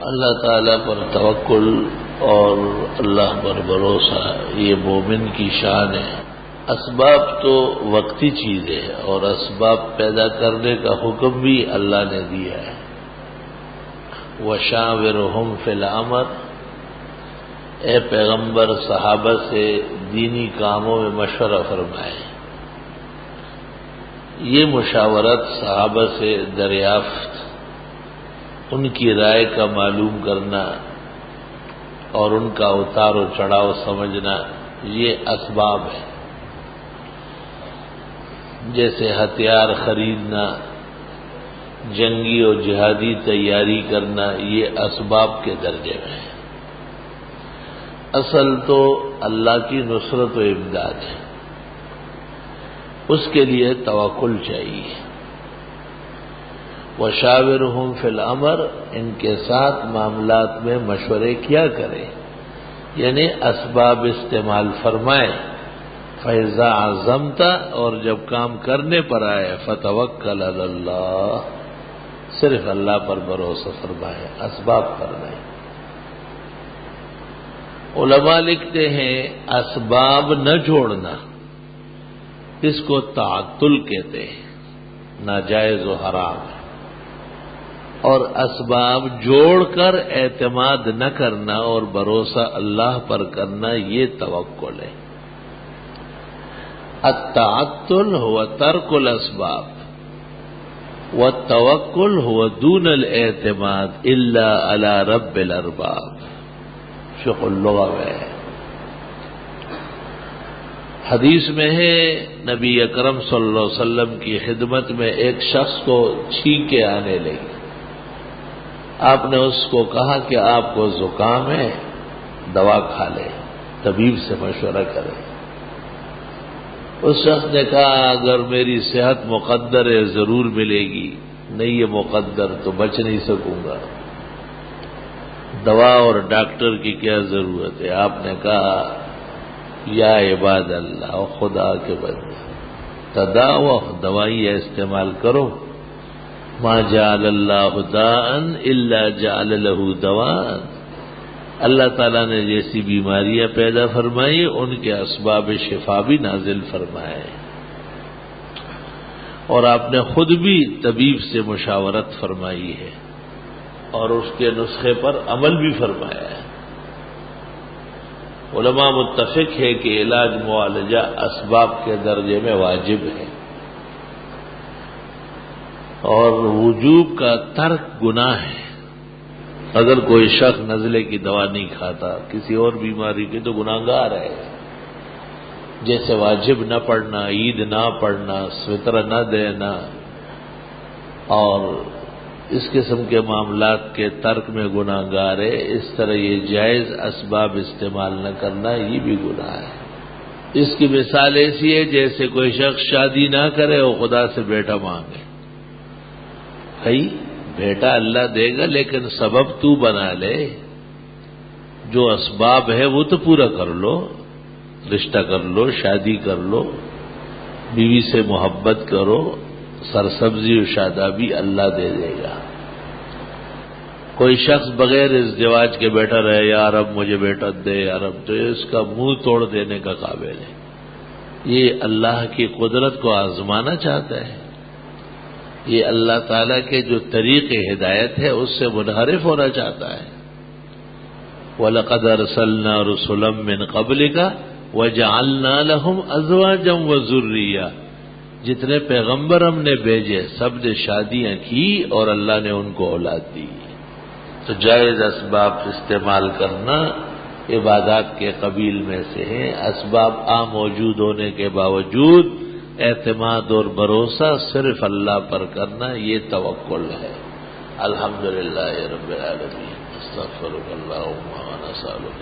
اللہ تعالیٰ پر توکل اور اللہ پر بھروسہ یہ مومن کی شان ہے۔ اسباب تو وقتی چیز ہے اور اسباب پیدا کرنے کا حکم بھی اللہ نے دیا ہے۔ وَشَاوِرْهُمْ فِي الْأَمْرِ، اے پیغمبر صحابہ سے دینی کاموں میں مشورہ فرمائے۔ یہ مشاورت صحابہ سے دریافت، ان کی رائے کا معلوم کرنا اور ان کا اتار و چڑھاؤ سمجھنا، یہ اسباب ہے۔ جیسے ہتھیار خریدنا، جنگی اور جہادی تیاری کرنا، یہ اسباب کے درجے میں ہے۔ اصل تو اللہ کی نصرت و امداد ہے، اس کے لیے توکل چاہیے۔ وَشَاوِرْهُمْ فِي الْأَمْرِ، ان کے ساتھ معاملات میں مشورے کیا کرے، یعنی اسباب استعمال فرمائے۔ فَإِذَا عَزَمْتَ، اور جب کام کرنے پر آئے، فَتَوَكَّلْ عَلَى اللَّهِ، صرف اللہ پر بھروسہ فرمائے، اسباب پر نہیں۔ علماء لکھتے ہیں اسباب نہ جوڑنا، اس کو تعطل کہتے ہیں، ناجائز و حرام ہے۔ اور اسباب جوڑ کر اعتماد نہ کرنا اور بھروسہ اللہ پر کرنا، یہ توکل ہے۔ التعطل هو ترک الاسباب والتوکل هو دون الاعتماد الا على رب الارباب، فقہ اللغہ میں ہے۔ حدیث میں ہے نبی اکرم صلی اللہ علیہ وسلم کی خدمت میں ایک شخص کو چھینکیں آنے لگی۔ آپ نے اس کو کہا کہ آپ کو زکام ہے، دوا کھا لے، طبیب سے مشورہ کرے۔ اس شخص نے کہا اگر میری صحت مقدر ہے ضرور ملے گی، نہیں یہ مقدر تو بچ نہیں سکوں گا، دوا اور ڈاکٹر کی کیا ضرورت ہے۔ آپ نے کہا یا عباد اللہ، خدا کے بندے، تداؤ، دوائیاں استعمال کرو۔ ما جعل اللہ داء الا جعل له دواء، اللہ تعالیٰ نے جیسی بیماریاں پیدا فرمائی ان کے اسباب شفا بھی نازل فرمائے، اور آپ نے خود بھی طبیب سے مشاورت فرمائی ہے اور اس کے نسخے پر عمل بھی فرمایا ہے۔ علماء متفق ہے کہ علاج معالجہ اسباب کے درجے میں واجب ہے، اور وجوب کا ترک گناہ ہے۔ اگر کوئی شخص نزلے کی دوا نہیں کھاتا، کسی اور بیماری کی، تو گناہگار ہے۔ جیسے واجب نہ پڑھنا، عید نہ پڑھنا، فطر نہ دینا، اور اس قسم کے معاملات کے ترک میں گناہگار ہے، اس طرح یہ جائز اسباب استعمال نہ کرنا یہ بھی گناہ ہے۔ اس کی مثال ایسی ہے جیسے کوئی شخص شادی نہ کرے اور خدا سے بیٹا مانگے۔ بھائی بیٹا اللہ دے گا لیکن سبب تو بنا لے، جو اسباب ہے وہ تو پورا کر لو، رشتہ کر لو، شادی کر لو، بیوی سے محبت کرو، سرسبزی و شادابی اللہ دے دے گا۔ کوئی شخص بغیر ازدواج کے بیٹھا رہے، یا رب مجھے بیٹا دے، یا رب، تو اس کا منہ توڑ دینے کا قابل ہے۔ یہ اللہ کی قدرت کو آزمانا چاہتا ہے، یہ اللہ تعالیٰ کے جو طریق ہدایت ہے اس سے منحرف ہونا چاہتا ہے۔ وَلَقَدْ أَرْسَلْنَا رُسُلًا مِّن قَبْلِكَ وَجَعَلْنَا لَهُمْ أَزْوَاجًا وَذُرِّيَّةً، جتنے پیغمبر ہم نے بھیجے سب نے شادیاں کی اور اللہ نے ان کو اولاد دی۔ تو جائز اسباب استعمال کرنا عبادات کے قبیل میں سے ہیں۔ اسباب موجود ہونے کے باوجود اعتماد اور بھروسہ صرف اللہ پر کرنا، یہ توکل ہے۔ الحمدللہ رب العالمین، استغفرک اللہم و نسألک